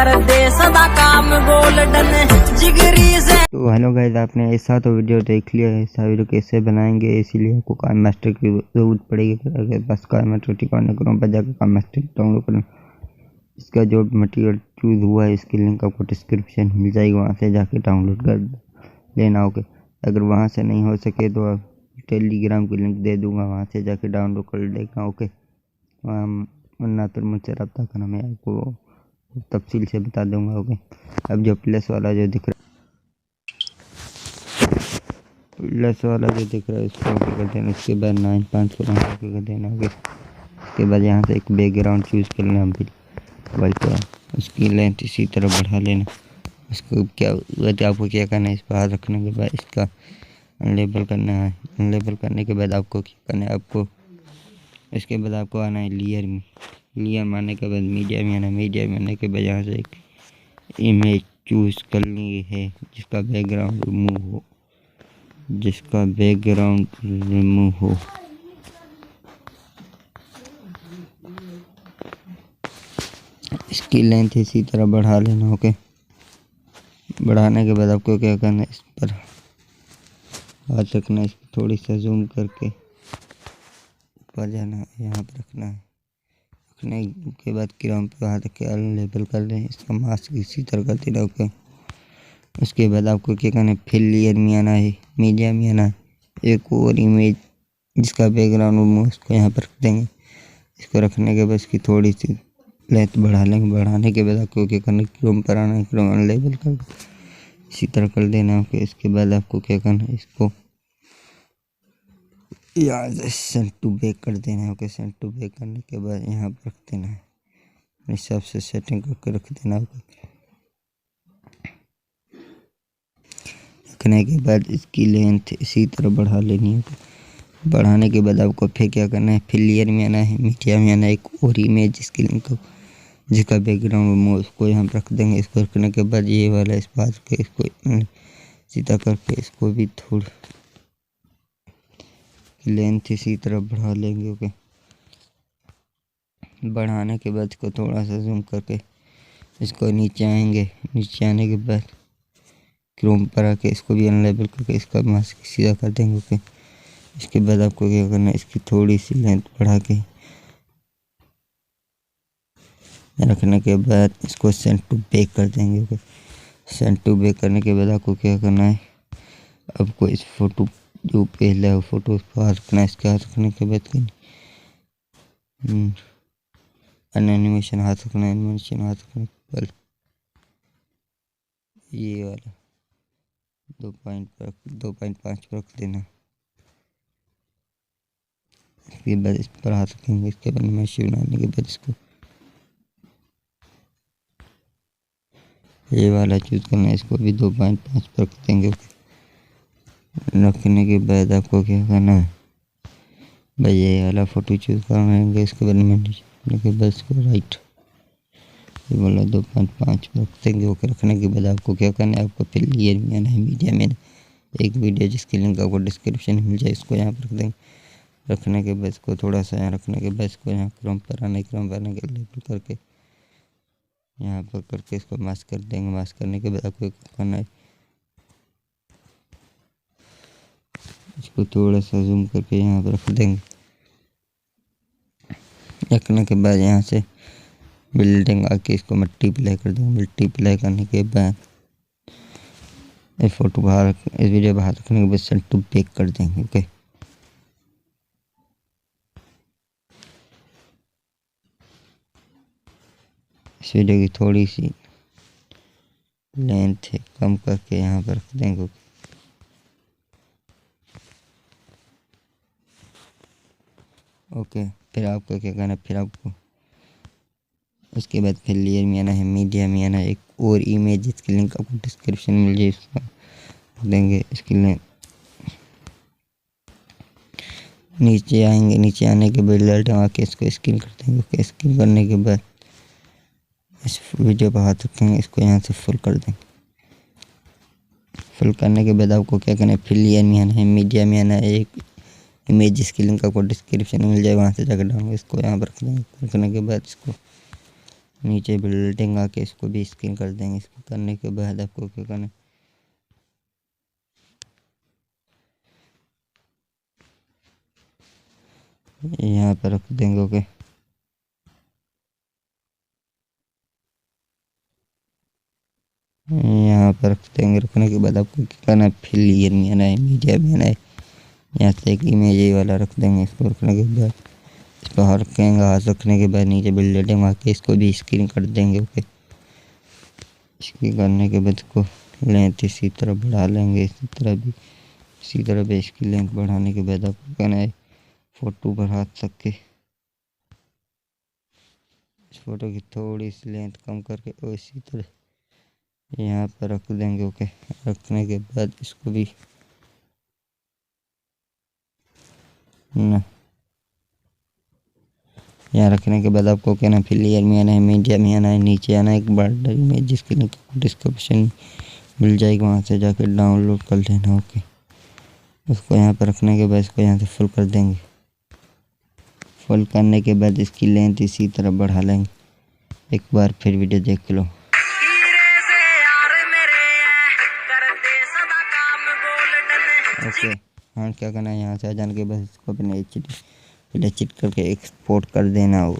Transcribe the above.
कर दे सदा काम गोल्डन जिगरी से। तो हेलो गाइस, आपने ऐसा तो वीडियो देख लिया है। ऐसा वीडियो कैसे बनाएंगे, इसीलिए आपको काम मास्टर की जरूरत पड़ेगी। अगर बस काम मास्टर ठिकाना करो पर जाकर काम मास्टर डाउनलोड करो। इसका जो मटेरियल चूज़ हुआ है इसकी लिंक आपको डिस्क्रिप्शन मिल जाएगी, वहाँ से जाके डाउनलोड कर लेना। ओके, अगर वहाँ से नहीं हो सके तो आप टेलीग्राम की लिंक दे दूँगा, वहाँ से जाके डाउनलोड कर लेगा। ओके, वरना तो मुझसे रब्ता करना, मैं आपको तफसील से बता दूँगा। ओके, अब जो प्लस वाला जो दिख रहा है इसको ओके कर देना। उसके बाद 9.5 को ओके कर देना। ओके, उसके बाद यहाँ से एक बैकग्राउंड चूज़ कर लेना मोबाइल पर, उसकी लेंथ इसी तरह बढ़ा लेना। उसको क्या आपको क्या करना है, इस पर हाथ रखने के बाद इसका अनलेबल करना है। अनलेबल करने के बाद आपको क्या करना है, इसके बाद आपको आना है लेयर में। लेयर आने के बाद मीडिया में आना। मीडिया में आने के बाद यहाँ से एक इमेज चूज़ करनी है जिसका बैकग्राउंड रिमूव हो। इसकी लेंथ इसी तरह बढ़ा लेना। ओके, बढ़ाने के बाद आपको क्या करना है, इस पर हाथ रखना है, इसको थोड़ी सा जूम करके ऊपर जाना है, यहाँ पर रखना है। रखने के बाद क्रोम पे हाथ रख के अनलेबल कर लें। इसका मास्क इसी तरह कर देना। ओके, उसके बाद आपको क्या करना है, फिर लेयर में आना है, मीडिया में आना है, एक और इमेज जिसका बैकग्राउंड उसको यहाँ पर रख देंगे। इसको रखने के बाद इसकी थोड़ी सी लेंथ बढ़ा लेंगे। बढ़ाने के बाद आपको क्या करना है, क्रोम पर आना है, क्रोम अनलेबल कर इसी तरह कर देना। ओके, इसके बाद आपको क्या करना है, इसको यहाँ से सेंड टू बैक कर देना है। ओके, सेंड टू बैक करने के बाद यहाँ पर रख देना है, अपने हिसाब से सेटिंग करके रख देना। रखने के बाद इसकी लेंथ इसी तरह बढ़ा लेनी है। बढ़ाने के बाद आपको फिर क्या करना है, फिर लेयर में आना है, मीडिया में आना है, एक और इमेज जिसकी लिंक जिसका बैकग्राउंड उसको यहाँ पर रख देंगे। इसको रखने के बाद ये वाला इस बात के इसको सीधा करके इसको भी थोड़ी लेंथ इसी तरह बढ़ा लेंगे। ओके, बढ़ाने के बाद इसको थोड़ा सा जूम करके इसको नीचे आएंगे। नीचे आने के बाद क्रोम पर आके इसको भी अनलेबल करके इसका मास्क सीधा कर देंगे। ओके, इसके बाद आपको क्या करना है, इसकी थोड़ी सी लेंथ बढ़ा के रखने के बाद इसको सेंड टू बैक कर देंगे। ओके, सेंड टू बैक करने के बाद आपको क्या करना है, आपको इस फोटो जो पहले है फोटो उसको हाथ रखना है। इसके हाथ रखने के बाद एनिमेशन हाथ रखना है। एनिमेशन हाथ रखने के बाद ये वाला 2.5 पर रख देना। इसके बाद इस पर हाथ रखेंगे। इसके बाद एनिमेशन बनाने के बाद इसको ये वाला चूज़ करना है, इसको भी 2.5 पर रख देंगे। रखने के बाद आपको क्या करना है भाई, ये वाला फ़ोटो चूज़ करेंगे। इसके बाद मैंने के बाद इसको राइट ये वाला 2.5 पर रख देंगे। ओके, रखने के बाद आपको क्या करना है, आपको फिर लेयर में आना है, मीडिया में एक वीडियो जिसकी लिंक आपको डिस्क्रिप्शन में मिल जाए, इसको यहाँ पर रख देंगे। रखने के बाद इसको थोड़ा सा यहाँ रखने के बाद इसको यहाँ क्रोम पर आना है, क्रोम पर आने के लेबल करके यहाँ पर करके इसको मास्क कर देंगे। मास्क करने के बाद आपको क्या करना है, इसको थोड़ा सा जूम करके यहाँ पर रख देंगे। रखने के बाद यहाँ से बिल्डिंग आके इसको मल्टीप्लाई कर देंगे। मल्टीप्लाई करने के बाद इस फोटो बाहर इस वीडियो बाहर रखने के बाद सेंड टू बैक कर देंगे। ओके, इस वीडियो की थोड़ी सी लेंथ है कम करके यहाँ पर रख देंगे। ओके, फिर आपको क्या करना है, फिर आपको उसके बाद फिर लेयर में आना है, मीडिया में आना है, एक और इमेज जिसकी लिंक आपको डिस्क्रिप्शन में मिल जाए इसका देंगे। इसकी लिंक नीचे आएंगे। नीचे आने के बाद लाइट आके इसको स्कैन कर देंगे। ओके, स्कैन करने के बाद इस वीडियो पर हाथ रखेंगे, इसको यहाँ से फुल कर देंगे। फुल करने के बाद आपको क्या करना है, फिर लेयर में आना है, मीडिया में आना है, एक इमेज जिसकी लिंक आपको डिस्क्रिप्शन में मिल जाए, वहाँ से जाकर डाउनलोड इसको यहाँ पर रख देंगे। रखने के बाद इसको नीचे बिल्डिंग आके इसको भी स्क्रीन कर देंगे। इसको करने के बाद आपको क्या करना है, यहाँ पर रख देंगे। ओके, यहाँ पर रख देंगे। रखने के बाद आपको क्या करना है, फिलियर में आना है, मीडिया में आना है। यहाँ से एक इमेज ये वाला रख देंगे। इसको रखने के बाद इस पर हाथ रखेंगे। हाथ रखने के बाद नीचे बिल्डिंग आके इसको भी स्क्रीन कर देंगे। ओके, इसकी करने के बाद इसको लेंथ इसी तरह बढ़ा लेंगे। इसी तरह भी इसकी लेंथ बढ़ाने के बाद आपको करना है, फ़ोटो पर हाथ रख के इस फोटो की थोड़ी सी लेंथ कम करके और इसी तरह यहाँ पर रख देंगे। ओके, रखने के बाद इसको भी ना, यहाँ रखने के बाद आपको क्या ना, फिलियर में आना है, मीडिया में आना है, नीचे आना है एक बॉर्डर में जिसके लिंक डिस्क्रिप्शन मिल जाएगी, वहाँ से जाकर डाउनलोड कर लेना। ओके, उसको यहाँ पर रखने के बाद इसको यहाँ से फुल कर देंगे। फुल करने के बाद इसकी लेंथ इसी तरह बढ़ा लेंगे। एक बार फिर वीडियो देख लो। ओके, हाँ, क्या करना है, यहाँ से आ जाने के बाद इसको अपने एच डी करके एक्सपोर्ट कर देना हो।